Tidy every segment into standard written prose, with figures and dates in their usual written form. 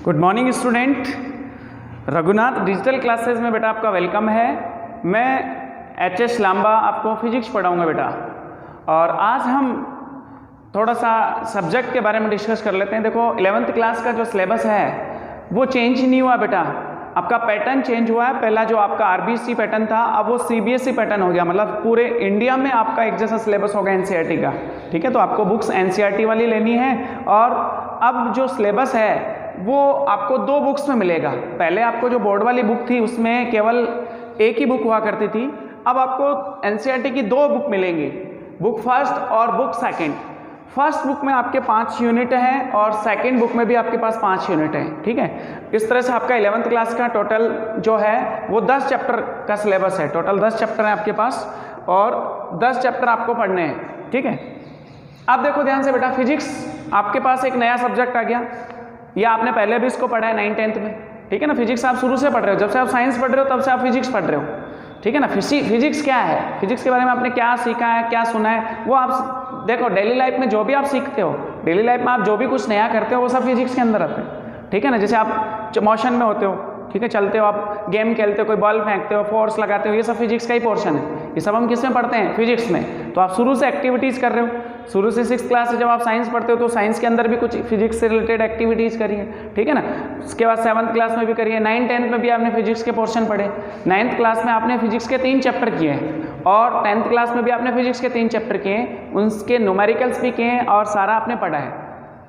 Good morning student. Raghunath digital classes में बेटा आपका वेलकम है। मैं एच.एस. लांबा आपको फिजिक्स पढ़ाऊंगा बेटा। और आज हम थोड़ा सा सब्जेक्ट के बारे में डिस्कस कर लेते हैं। देखो 11th क्लास का जो सिलेबस है वो चेंज नहीं हुआ बेटा, आपका पैटर्न चेंज हुआ है। पहला जो आपका आरबीसी पैटर्न था अब वो सीबीएसई पैटर्न हो गया, मतलब पूरे इंडिया में आपका एक जैसा सिलेबस होगा एनसीईआरटी का। ठीक है, तो आपको बुक्स एनसीईआरटी वाली लेनी है। और अब जो सिलेबस है वो आपको 2 बुक्स में मिलेगा। पहले आपको जो बोर्ड वाली बुक थी उसमें केवल एक ही बुक हुआ करती थी, अब आपको एनसीईआरटी की 2 बुक मिलेंगी, बुक फर्स्ट और बुक सेकंड। फर्स्ट बुक में आपके 5 यूनिट हैं और सेकंड बुक में भी आपके पास 5 यूनिट हैं। ठीक है, इस तरह से आपका 11th क्लास का टोटल जो है वो 10 चैप्टर का सिलेबस है। टोटल 10 चैप्टर हैं आपके पास और 10 चैप्टर आपको पढ़ने हैं। ठीक है, अब देखो ध्यान से बेटा, फिजिक्स आपके पास एक नया सब्जेक्ट आ गया। या आपने पहले भी इसको पढ़ा है 9th-10th में। ठीक है ना, फिजिक्स आप शुरू से पढ़ रहे हो, जब से आप साइंस पढ़ रहे हो तब से आप फिजिक्स पढ़ रहे हो। ठीक है ना, फिजिक्स क्या है, फिजिक्स के बारे में आपने क्या सीखा है, क्या सुना है, वो आप देखो डेली लाइफ में जो भी आप सीखते हो, डेली लाइफ में आप जो भी कुछ नया करते हो वो सब फिजिक्स के अंदर आते हैं। ठीक है ना, जैसे आप मोशन में होते हो, ठीक है, चलते हो, आप गेम खेलते हो, कोई बॉल फेंकते हो, फोर्स लगाते हो, ये सब फिजिक्स का ही पोर्शन है। ये सब हम किस में पढ़ते हैं, फिजिक्स में। तो आप शुरू से एक्टिविटीज़ कर रहे हो, शुरू से 6th क्लास से जब आप साइंस पढ़ते हो तो साइंस के अंदर भी कुछ फिजिक्स से रिलेटेड एक्टिविटीज़ करिए। ठीक है ना, उसके बाद 7th क्लास में भी करिए। 9th-10th में भी आपने फिजिक्स के पोर्शन पढ़े। 9th क्लास में आपने फिजिक्स के 3 चैप्टर किए हैं और 10th क्लास में भी आपने फिजिक्स के 3 चैप्टर किए हैं, उनके न्यूमेरिकल्स भी किए हैं और सारा आपने पढ़ा है।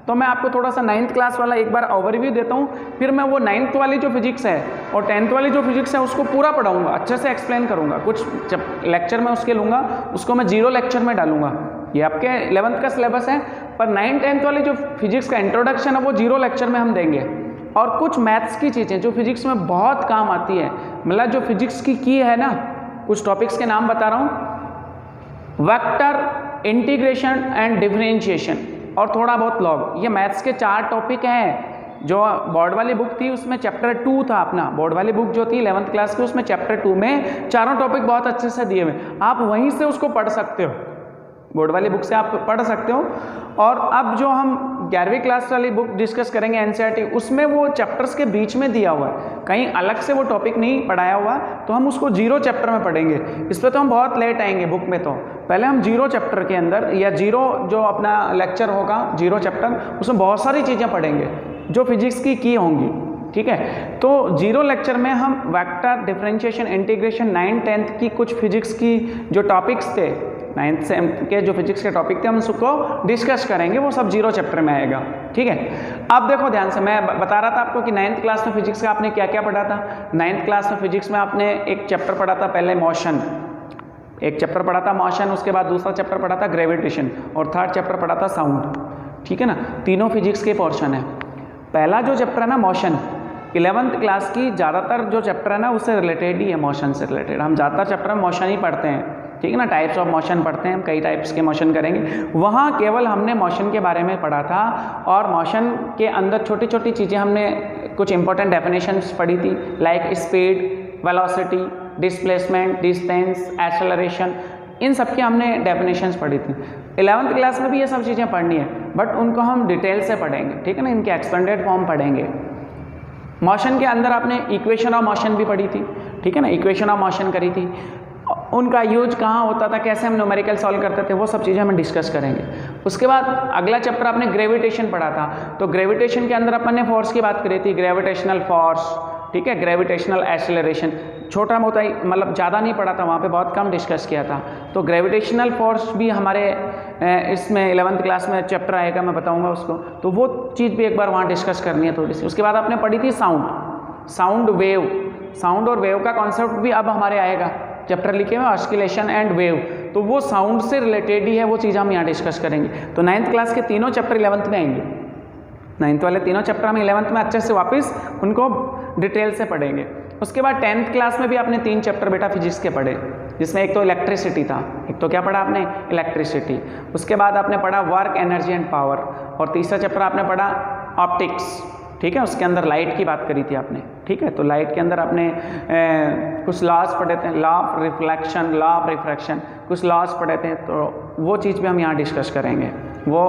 तो मैं आपको थोड़ा सा 9th क्लास वाला एक बार ओवरव्यू देता हूँ, फिर मैं वो 9th वाली जो फिजिक्स है और 10th वाली जो फिजिक्स है उसको पूरा पढ़ाऊंगा, अच्छे से एक्सप्लेन करूँगा। कुछ जब लेक्चर में उसके लूँगा उसको मैं 0 लेक्चर में डालूंगा। ये आपके 11th का सिलेबस है, पर 9th-10th वाली जो फिजिक्स का इंट्रोडक्शन है वो 0 लेक्चर में हम देंगे। और कुछ मैथ्स की चीज़ें जो फिजिक्स में बहुत काम आती है, मतलब जो फिजिक्स की है ना, कुछ टॉपिक्स के नाम बता रहा हूँ, वेक्टर, इंटीग्रेशन एंड डिफरेंशिएशन और थोड़ा बहुत लॉग। ये मैथ्स के 4 टॉपिक हैं। जो बोर्ड वाली बुक थी उसमें चैप्टर 2 था अपना, बोर्ड वाली बुक जो थी 11th क्लास की उसमें चैप्टर 2 में चारों टॉपिक बहुत अच्छे से दिए हुए, आप वहीं से उसको पढ़ सकते हो, बोर्ड वाली बुक से आप पढ़ सकते हो। और अब जो हम 11वीं क्लास वाली बुक डिस्कस करेंगे एनसीईआरटी, उसमें वो चैप्टर्स के बीच में दिया हुआ है, कहीं अलग से वो टॉपिक नहीं पढ़ाया हुआ, तो हम उसको 0 चैप्टर में पढ़ेंगे। इस पर तो हम बहुत लेट आएंगे बुक में, तो पहले हम 0 चैप्टर के अंदर या 0 जो अपना लेक्चर होगा 0 चैप्टर, उसमें बहुत सारी चीज़ें पढ़ेंगे जो फिजिक्स की होंगी। ठीक है, तो 0 लेक्चर में हम वेक्टर, डिफरेंशिएशन, इंटीग्रेशन, 9th-10th की कुछ फिजिक्स की जो टॉपिक्स थे, 9th के जो फिजिक्स के टॉपिक थे हम उसको डिस्कस करेंगे, वो सब 0 चैप्टर में आएगा। ठीक है, अब देखो ध्यान से, मैं बता रहा था आपको कि 9th क्लास में फिजिक्स का आपने क्या क्या पढ़ा था। 9th क्लास में फिजिक्स में आपने एक चैप्टर पढ़ा था, पहले मोशन, एक चैप्टर पढ़ा था मोशन, उसके बाद दूसरा चैप्टर पढ़ा था ग्रेविटेशन और 3rd चैप्टर पढ़ा था साउंड। ठीक है ना, तीनों फिजिक्स के पोर्शन है। पहला जो चैप्टर है ना मोशन, 11th क्लास की ज़्यादातर जो चैप्टर है ना उससे रिलेटेड ही है, मोशन से रिलेटेड। हम ज़्यादातर चैप्टर में मोशन ही पढ़ते हैं। ठीक है ना, टाइप्स ऑफ मोशन पढ़ते हैं हम, कई टाइप्स के मोशन करेंगे। वहाँ केवल हमने मोशन के बारे में पढ़ा था और मोशन के अंदर छोटी छोटी चीज़ें हमने कुछ इंपॉर्टेंट डेफिनेशंस पढ़ी थी, like speed, velocity, displacement, distance, acceleration, इन सब की हमने डेफिनेशंस पढ़ी थी। 11th क्लास में भी ये सब चीज़ें पढ़नी है, बट उनको हम डिटेल से पढ़ेंगे। ठीक है ना, इनके एक्सपेंडेड फॉर्म पढ़ेंगे। मोशन के अंदर आपने इक्वेशन ऑफ मोशन भी पढ़ी थी। ठीक है ना, इक्वेशन ऑफ मोशन करी थी, उनका यूज कहाँ होता था, कैसे हम न्यूमेरिकल सॉल्व करते थे, वो सब चीज़ें हम डिस्कस करेंगे। उसके बाद अगला चैप्टर आपने ग्रेविटेशन पढ़ा था, तो ग्रेविटेशन के अंदर अपन ने फोर्स की बात करी थी, ग्रेविटेशनल फोर्स, ठीक है, ग्रेविटेशनल एक्सेलरेशन, छोटा मोटा ही, मतलब ज़्यादा नहीं पढ़ा था वहाँ पे, बहुत कम डिस्कस किया था। तो ग्रेविटेशनल फोर्स भी हमारे इसमें 11th क्लास में चैप्टर आएगा, मैं बताऊँगा उसको, तो वो चीज़ भी एक बार वहाँ डिस्कस करनी है थोड़ी सी। उसके बाद आपने पढ़ी थी साउंड वेव, साउंड और वेव का कॉन्सेप्ट भी अब हमारे आएगा, चैप्टर लिखे हुए ऑस्किलेशन एंड वेव, तो वो साउंड से रिलेटेड ही है, वो चीज़ हम यहाँ डिस्कस करेंगे। तो 9th क्लास के तीनों चैप्टर 11th में आएंगे, 9th वाले तीनों चैप्टर हम 11th में अच्छे से वापस उनको डिटेल से पढ़ेंगे। उसके बाद 10th क्लास में भी आपने 3 चैप्टर बेटा फिजिक्स के पढ़े, जिसमें एक तो इलेक्ट्रिसिटी था, एक तो क्या पढ़ा आपने, इलेक्ट्रिसिटी। उसके बाद आपने पढ़ा वर्क, एनर्जी एंड पावर, और तीसरा चैप्टर आपने पढ़ा ऑप्टिक्स। ठीक है, उसके अंदर लाइट की बात करी थी आपने। ठीक है, तो लाइट के अंदर आपने कुछ लॉज पढ़े थे, law of reflection, law of refraction, कुछ लॉज पढ़े थे, तो वो चीज़ भी हम यहाँ डिस्कस करेंगे। वो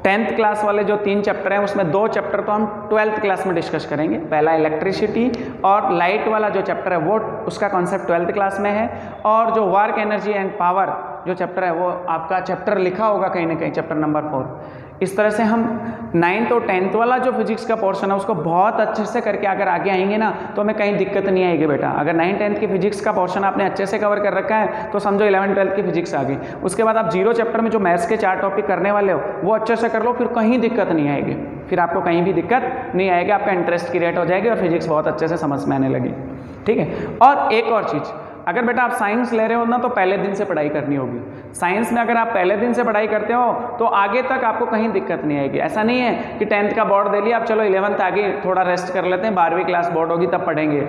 10th क्लास वाले जो 3 चैप्टर हैं उसमें 2 चैप्टर तो हम 12th क्लास में डिस्कस करेंगे। पहला इलेक्ट्रिसिटी और लाइट वाला जो चैप्टर है वो उसका कॉन्सेप्ट 12th क्लास में है, और जो वर्क एनर्जी एंड पावर जो चैप्टर है वो आपका चैप्टर लिखा होगा कहीं ना कहीं, चैप्टर नंबर 4। इस तरह से हम 9th और 10th वाला जो फिजिक्स का पोर्शन है उसको बहुत अच्छे से करके अगर आगे आएंगे ना तो हमें कहीं दिक्कत नहीं आएगी बेटा। अगर 9th 10th की फिजिक्स का पोर्शन आपने अच्छे से कवर कर रखा है तो समझो 11th 12th की फिजिक्स आ गई। उसके बाद आप 0 चैप्टर में जो मैथ्स के 4 टॉपिक करने वाले हो वो अच्छे से कर लो, फिर कहीं दिक्कत नहीं आएगी, फिर आपको कहीं भी दिक्कत नहीं आएगी, आपका इंटरेस्ट क्रिएट हो जाएगी और फिजिक्स बहुत अच्छे से समझ में आने लगी। ठीक है। और एक और चीज़, अगर बेटा आप साइंस ले रहे हो ना तो पहले दिन से पढ़ाई करनी होगी। साइंस में अगर आप पहले दिन से पढ़ाई करते हो तो आगे तक आपको कहीं दिक्कत नहीं आएगी। ऐसा नहीं है कि 10th का बोर्ड दे लिया आप चलो 11th आगे थोड़ा रेस्ट कर लेते हैं, 12वीं क्लास बोर्ड होगी तब पढ़ेंगे।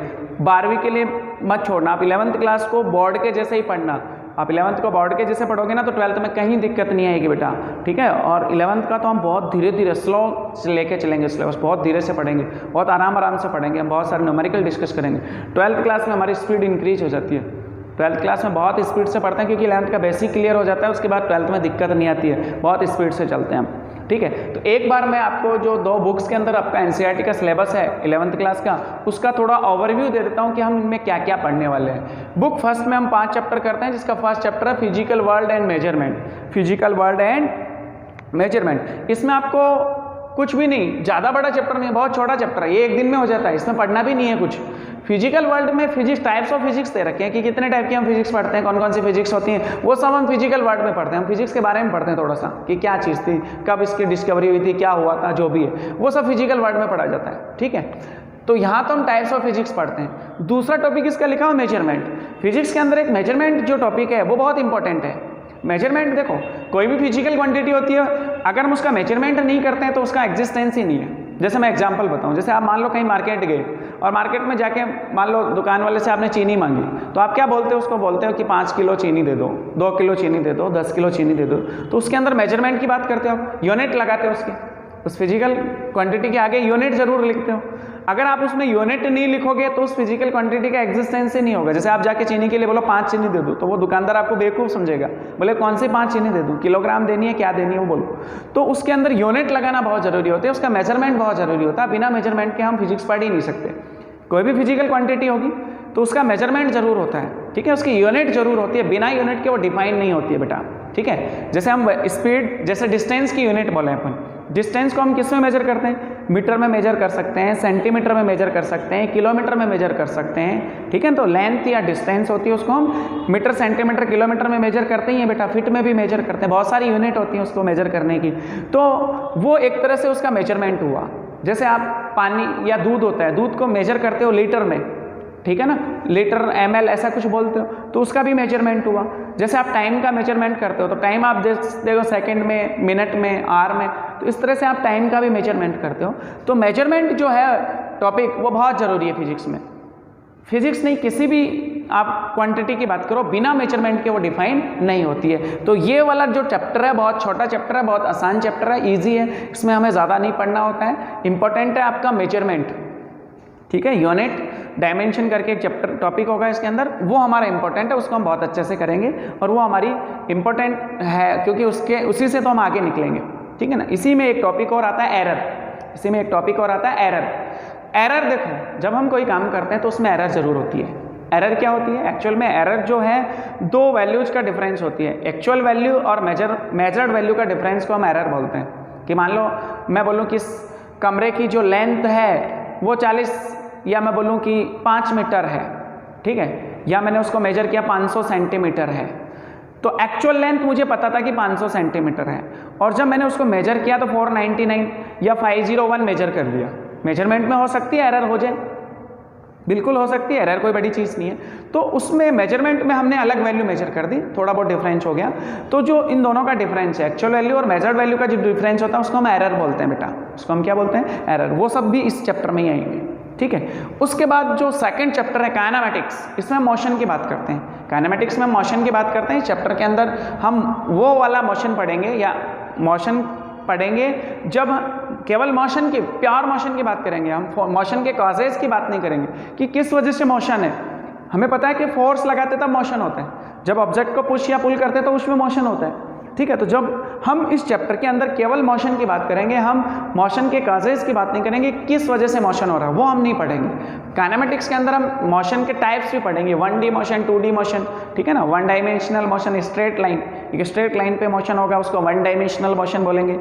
12वीं के लिए मत छोड़ना, आप 11th क्लास को बोर्ड के जैसे ही पढ़ना। आप 11th को बोर्ड के जैसे पढ़ोगे ना तो 12th में कहीं दिक्कत नहीं आएगी बेटा। ठीक है। और 11th का तो हम बहुत धीरे धीरे स्लो लेके चलेंगे, सिलेबस बहुत धीरे से पढ़ेंगे, बहुत आराम से पढ़ेंगे, हम बहुत सारे न्यूमेरिकल डिस्कस करेंगे। 12th क्लास में हमारी स्पीड इंक्रीज हो जाती है, 12th क्लास में बहुत स्पीड से पढ़ते हैं क्योंकि 11th का बेसिक क्लियर हो जाता है, उसके बाद 12th में दिक्कत नहीं आती है, बहुत स्पीड से चलते हैं हम। ठीक है। तो एक बार मैं आपको जो 2 बुक्स के अंदर आपका एनसीईआरटी का सिलेबस है 11th क्लास का उसका थोड़ा ओवरव्यू दे देता हूं कि हम इनमें क्या क्या पढ़ने वाले हैं। बुक फर्स्ट में हम 5 चैप्टर करते हैं, जिसका फर्स्ट चैप्टर है physical world and measurement. Physical world and measurement, इसमें आपको कुछ भी नहीं, ज़्यादा बड़ा चैप्टर नहीं है, बहुत छोटा चैप्टर है, ये एक दिन में हो जाता है, इसमें पढ़ना भी नहीं है कुछ। फिजिकल वर्ल्ड में फिजिक्स टाइप्स ऑफ फिजिक्स दे रखे हैं कि कितने टाइप की हम फिजिक्स पढ़ते हैं, कौन कौन सी फिजिक्स होती हैं, वो सब हम फिजिकल वर्ल्ड में पढ़ते हैं। हम फिजिक्स के बारे में पढ़ते हैं थोड़ा सा कि क्या चीज़ थी, कब इसकी डिस्कवरी हुई थी, क्या हुआ था, जो भी है वो सब फिजिकल वर्ल्ड में पढ़ा जाता है। ठीक है। तो यहाँ तो हम टाइप्स ऑफ फिजिक्स पढ़ते हैं। दूसरा टॉपिक इसका लिखा हुआ मेजरमेंट। फिजिक्स के अंदर एक मेजरमेंट जो टॉपिक है वो बहुत इंपॉर्टेंट है। मेजरमेंट देखो, कोई भी फिजिकल क्वांटिटी होती है, अगर हम उसका मेजरमेंट नहीं करते हैं तो उसका एग्जिस्टेंस ही नहीं है। जैसे मैं एग्जांपल बताऊं, जैसे आप मान लो कहीं मार्केट गए और मार्केट में जाके मान लो दुकान वाले से आपने चीनी मांगी, तो आप क्या बोलते हो, उसको बोलते हो कि 5 किलो चीनी दे दो, 2 किलो चीनी दे दो, 10 किलो चीनी दे दो। तो उसके अंदर मेजरमेंट की बात करते हो, यूनिट लगाते हो उसकी, उस फिजिकल क्वांटिटी के आगे यूनिट जरूर लिखते हो। अगर आप उसमें यूनिट नहीं लिखोगे तो उस फिजिकल क्वांटिटी का एग्जिस्टेंस ही नहीं होगा। जैसे आप जाके चीनी के लिए बोलो 5 चीनी दे दो, तो वो दुकानदार आपको बेवकूफ़ समझेगा, बोले कौन सी 5 चीनी दे दूँ, किलोग्राम देनी है, क्या देनी है वो बोलो। तो उसके अंदर यूनिट लगाना बहुत जरूरी होता है, उसका मेजरमेंट बहुत जरूरी होता है। बिना मेजरमेंट के हम फिजिक्स पढ़ ही नहीं सकते। कोई भी फिजिकल क्वांटिटी होगी तो उसका मेजरमेंट जरूर होता है। ठीक है। उसकी यूनिट जरूर होती है, बिना यूनिट के वो डिफाइन नहीं होती है बेटा। ठीक है। जैसे हम स्पीड, जैसे डिस्टेंस की यूनिट बोले अपन, डिस्टेंस को हम किस में मेजर करते हैं, मीटर में मेजर कर सकते हैं, सेंटीमीटर में मेजर कर सकते हैं, किलोमीटर में मेजर कर सकते हैं। ठीक है। तो लेंथ या डिस्टेंस होती है उसको हम मीटर, सेंटीमीटर, किलोमीटर में मेजर करते ही हैं बेटा। फिट में भी मेजर करते हैं, बहुत सारी यूनिट होती हैं उसको मेजर करने की। तो वो एक तरह से उसका मेजरमेंट हुआ। जैसे आप पानी या दूध होता है, दूध को मेजर करते हो लीटर में, ठीक है ना, लीटर ml ऐसा कुछ बोलते हो, तो उसका भी मेजरमेंट हुआ। जैसे आप टाइम का मेजरमेंट करते हो तो टाइम आप देखो सेकंड में, मिनट में, आवर में, तो इस तरह से आप टाइम का भी मेजरमेंट करते हो। तो मेजरमेंट जो है टॉपिक वो बहुत ज़रूरी है फिजिक्स में। फिजिक्स नहीं, किसी भी आप क्वांटिटी की बात करो, बिना मेजरमेंट के वो डिफाइन नहीं होती है। तो ये वाला जो चैप्टर है बहुत छोटा चैप्टर है, बहुत आसान चैप्टर है, ईजी है, इसमें हमें ज़्यादा नहीं पढ़ना होता है। इंपॉर्टेंट है आपका मेजरमेंट। ठीक है। यूनिट, डायमेंशन करके एक चैप्टर टॉपिक होगा इसके अंदर, वो हमारा इंपॉर्टेंट है, उसको हम बहुत अच्छे से करेंगे और वो हमारी इंपॉर्टेंट है क्योंकि उसी से तो हम आगे निकलेंगे। ठीक है ना। इसी में एक टॉपिक और आता है एरर। इसी में एक टॉपिक और आता है एरर। एरर देखो, जब हम कोई काम करते हैं तो उसमें एरर जरूर होती है। एरर क्या होती है, एक्चुअल में एरर जो है 2 वैल्यूज का डिफरेंस होती है। एक्चुअल वैल्यू और मेजर्ड वैल्यू का डिफरेंस को हम एरर बोलते हैं। कि मान लो मैं बोलूँ कि कमरे की जो लेंथ है वो 40 या मैं बोलूँ कि 5 मीटर है, ठीक है, या मैंने उसको मेजर किया 500 सेंटीमीटर है, तो एक्चुअल लेंथ मुझे पता था कि 500 सेंटीमीटर है, और जब मैंने उसको मेजर किया तो 499 या 501 मेजर कर लिया। मेजरमेंट में हो सकती है एरर हो जाए, बिल्कुल हो सकती है, एरर कोई बड़ी चीज़ नहीं है। तो उसमें मेजरमेंट में हमने अलग वैल्यू मेजर कर दी, थोड़ा बहुत डिफरेंस हो गया। तो जो इन दोनों का डिफरेंस है, एक्चुअल वैल्यू और मेजर्ड वैल्यू का जो डिफरेंस होता है उसको हम एरर बोलते हैं बेटा। उसको हम क्या बोलते हैं, एरर। वो सब भी इस चैप्टर में ही आएंगे। ठीक है। उसके बाद जो सेकंड चैप्टर है काइनेमेटिक्स, इसमें मोशन की बात करते हैं। काइनेमेटिक्स में मोशन की बात करते हैं। इस चैप्टर के अंदर हम वो वाला मोशन पढ़ेंगे या मोशन पढ़ेंगे जब केवल मोशन की, प्योर मोशन की बात करेंगे। हम मोशन के कॉजेज की बात नहीं करेंगे कि किस वजह से मोशन है। हमें पता है कि फोर्स लगाते तब मोशन होता है, जब ऑब्जेक्ट को पुश या पुल करते तो उसमें मोशन होता है। ठीक है। तो जब हम इस चैप्टर के अंदर केवल मोशन की बात करेंगे, हम मोशन के काजेस की बात नहीं करेंगे, किस वजह से मोशन हो रहा है वो हम नहीं पढ़ेंगे। काइनेमेटिक्स के अंदर हम मोशन के टाइप्स भी पढ़ेंगे, 1D मोशन, 2D मोशन, ठीक है ना। 1 डायमेंशनल मोशन, स्ट्रेट लाइन, एक स्ट्रेट लाइन पे मोशन होगा उसको 1 डायमेंशनल मोशन बोलेंगे।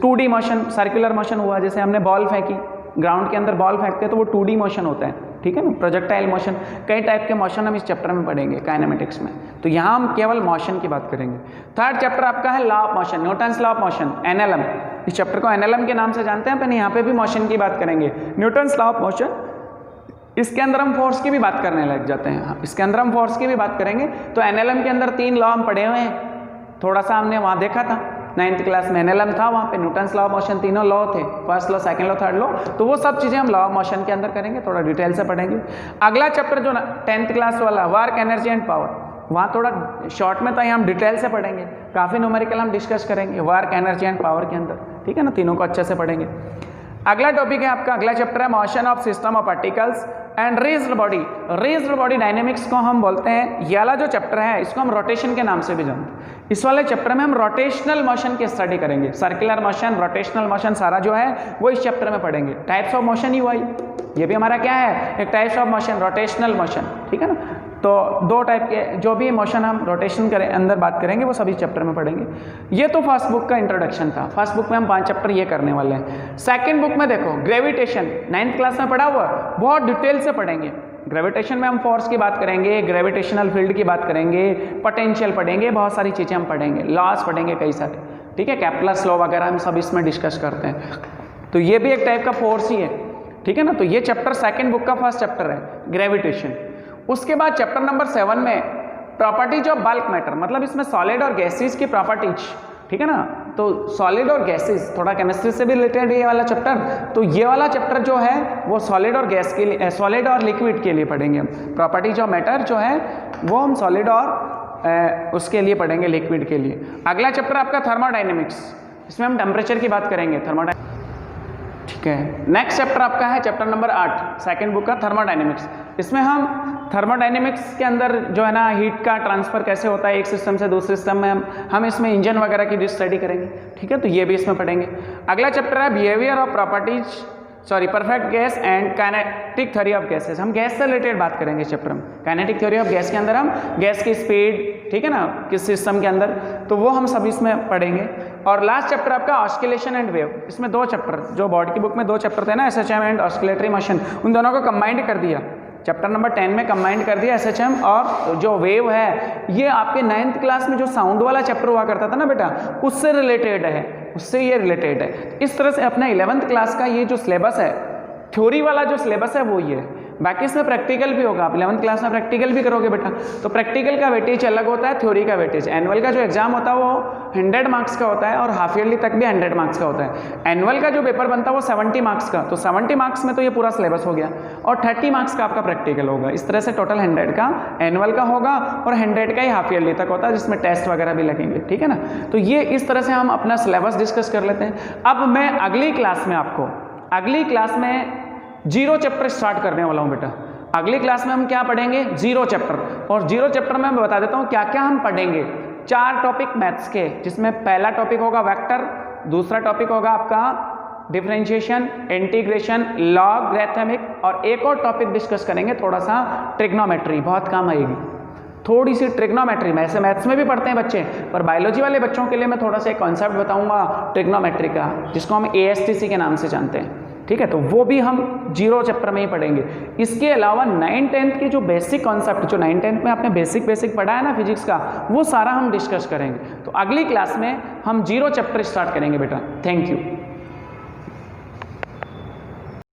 2D मोशन सर्कुलर मोशन हुआ, जैसे हमने बॉल फेंकी, ग्राउंड के अंदर बॉल फेंकते हैं तो वो 2D मोशन होता है, ठीक है ना। प्रोजेक्टाइल मोशन, कई टाइप के मोशन हम इस चैप्टर में पढ़ेंगे काइनेमेटिक्स में। तो यहाँ हम केवल मोशन की बात करेंगे। थर्ड चैप्टर आपका है law of motion, Newton's law of motion, NLM। इस चैप्टर को NLM के नाम से जानते हैं, पर यहाँ पे भी मोशन की बात करेंगे, न्यूटन्स लॉ ऑफ मोशन। इसके अंदर हम फोर्स की भी बात करने लग जाते हैं, इसके अंदर हम फोर्स की भी बात करेंगे। तो NLM के अंदर 3 लॉ हम पढ़े हुए हैं, थोड़ा सा हमने वहाँ देखा था 9th क्लास में NLM था, वहाँ पे न्यूटन्स लॉ ऑफ मोशन तीनों लॉ थे, first law, second law, third law. तो वो सब चीज़ें हम लॉ ऑफ मोशन के अंदर करेंगे, थोड़ा डिटेल से पढ़ेंगे। अगला चैप्टर जो 10th क्लास वाला वर्क, एनर्जी एंड पावर, वहाँ थोड़ा शॉर्ट में तो हम डिटेल से पढ़ेंगे, काफ़ी न्यूमेरिकल हम डिस्कस करेंगे वर्क, एनर्जी एंड पावर के अंदर, ठीक है ना। तीनों को अच्छे से पढ़ेंगे। अगला टॉपिक है आपका, अगला चैप्टर है motion of system of particles and raised body. Raised body dynamics को हम बोलते हैं। ये वाला जो चैप्टर है इसको हम रोटेशन के नाम से भी जानते हैं। इस वाले चैप्टर में हम रोटेशनल मोशन की स्टडी करेंगे, सर्कुलर मोशन, रोटेशनल मोशन, सारा जो है वो इस चैप्टर में पढ़ेंगे। टाइप्स ऑफ मोशन ही हुआ, ये भी हमारा क्या है, एक types of motion, rotational motion, ठीक है ना। तो 2 टाइप के जो भी मोशन हम रोटेशन करें अंदर बात करेंगे वो सभी चैप्टर में पढ़ेंगे। ये तो फर्स्ट बुक का इंट्रोडक्शन था, फर्स्ट बुक में हम 5 चैप्टर ये करने वाले हैं। सेकंड बुक में देखो ग्रेविटेशन, 9th क्लास में पढ़ा हुआ, बहुत डिटेल से पढ़ेंगे। ग्रेविटेशन में हम फोर्स की बात करेंगे, ग्रेविटेशनल फील्ड की बात करेंगे, पोटेंशियल पढ़ेंगे, बहुत सारी चीज़ें हम पढ़ेंगे, लॉस पढ़ेंगे कई सारे, ठीक है। केप्लर्स लॉ वगैरह हम सब इसमें डिस्कस करते हैं। तो ये भी एक टाइप का फोर्स ही है, ठीक है ना। तो ये चैप्टर सेकंड बुक का फर्स्ट चैप्टर है ग्रेविटेशन। उसके बाद चैप्टर नंबर 7 में प्रॉपर्टीज ऑफ बल्क मैटर, मतलब इसमें सॉलिड और गैसेस की प्रॉपर्टीज, ठीक है ना। तो सॉलिड और गैसेस, थोड़ा केमिस्ट्री से भी रिलेटेड ये वाला चैप्टर। तो ये वाला चैप्टर जो है वो सॉलिड और गैस के लिए, सॉलिड और लिक्विड के लिए पढ़ेंगे हम। प्रॉपर्टीज ऑफ मैटर जो है वो हम सॉलिड और उसके लिए पढ़ेंगे, लिक्विड के लिए। अगला चैप्टर आपका थर्मोडाइनमिक्स, इसमें हम टेम्परेचर की बात करेंगे, ठीक है। नेक्स्ट चैप्टर आपका है चैप्टर नंबर 8, सेकंड बुक का थर्मोडाइनमिक्स। इसमें हम थर्मोडाइनमिक्स के अंदर जो है ना हीट का ट्रांसफर कैसे होता है एक सिस्टम से दूसरे सिस्टम में, हम इसमें इंजन वगैरह की स्टडी करेंगे, ठीक है। तो ये भी इसमें पढ़ेंगे। अगला चैप्टर है behaviour of properties, perfect gas and kinetic theory of gases. हम गैस से रिलेटेड बात करेंगे इस चैप्टर में। काइनेटिक थ्योरी ऑफ गैस के अंदर हम गैस की स्पीड, ठीक है ना, किस सिस्टम के अंदर, तो वो हम सब इसमें पढ़ेंगे। और लास्ट चैप्टर आपका ऑस्किलेशन एंड वेव। इसमें 2 चैप्टर, जो बोर्ड की बुक में 2 चैप्टर थे ना, SHM एंड ऑस्किलेटरी मोशन, उन दोनों को कंबाइंड कर दिया। चैप्टर नंबर 10 में कंबाइंड कर दिया SHM और जो वेव है। ये आपके 9th क्लास में जो साउंड वाला चैप्टर हुआ करता था ना बेटा, उससे रिलेटेड है, उससे ये रिलेटेड है। इस तरह से अपना 11th क्लास का ये जो सिलेबस है, थ्योरी वाला जो सिलेबस है वो ये है। बाकी इसमें प्रैक्टिकल भी होगा, आप 11th क्लास में प्रैक्टिकल भी करोगे बेटा। तो प्रैक्टिकल का वेटेज अलग होता है, थ्योरी का वेटेज। एनुअल का जो एग्जाम होता है वो 100 मार्क्स का होता है और हाफ ईयरली तक भी 100 मार्क्स का होता है। एनुअल का जो पेपर बनता है वो 70 मार्क्स का, तो 70 मार्क्स में तो ये पूरा सिलेबस हो गया और 30 मार्क्स का आपका प्रैक्टिकल होगा। इस तरह से टोटल 100 का एनुअल का होगा और 100 का ही हाफ ईयरली तक होता है, जिसमें टेस्ट वगैरह भी लगेंगे, ठीक है ना। तो ये इस तरह से हम अपना सिलेबस डिस्कस कर लेते हैं। अब मैं अगली क्लास में आपको, अगली क्लास में 0 चैप्टर स्टार्ट करने वाला हूँ बेटा। अगली क्लास में हम क्या पढ़ेंगे, 0 चैप्टर। और 0 चैप्टर में मैं बता देता हूँ क्या क्या हम पढ़ेंगे। 4 टॉपिक मैथ्स के, जिसमें पहला टॉपिक होगा वेक्टर, दूसरा टॉपिक होगा आपका डिफरेंशिएशन, इंटीग्रेशन, लॉगरिथमिक, और एक और टॉपिक डिस्कस करेंगे थोड़ा सा ट्रिग्नोमेट्री, बहुत काम आएगी थोड़ी सी ट्रिग्नोमेट्री में। ऐसे मैथ्स में भी पढ़ते हैं बच्चे, पर बायोलॉजी वाले बच्चों के लिए मैं थोड़ा सा एक कॉन्सेप्ट बताऊंगा ट्रिग्नोमेट्री का, जिसको हम ASTC के नाम से जानते हैं, ठीक है। तो वो भी हम 0 चैप्टर में ही पढ़ेंगे। इसके अलावा 9th-10th के जो बेसिक कॉन्सेप्ट, जो 9th-10th में आपने बेसिक पढ़ा है ना फिजिक्स का, वो सारा हम डिस्कस करेंगे। तो अगली क्लास में हम 0 चैप्टर स्टार्ट करेंगे बेटा। Thank you.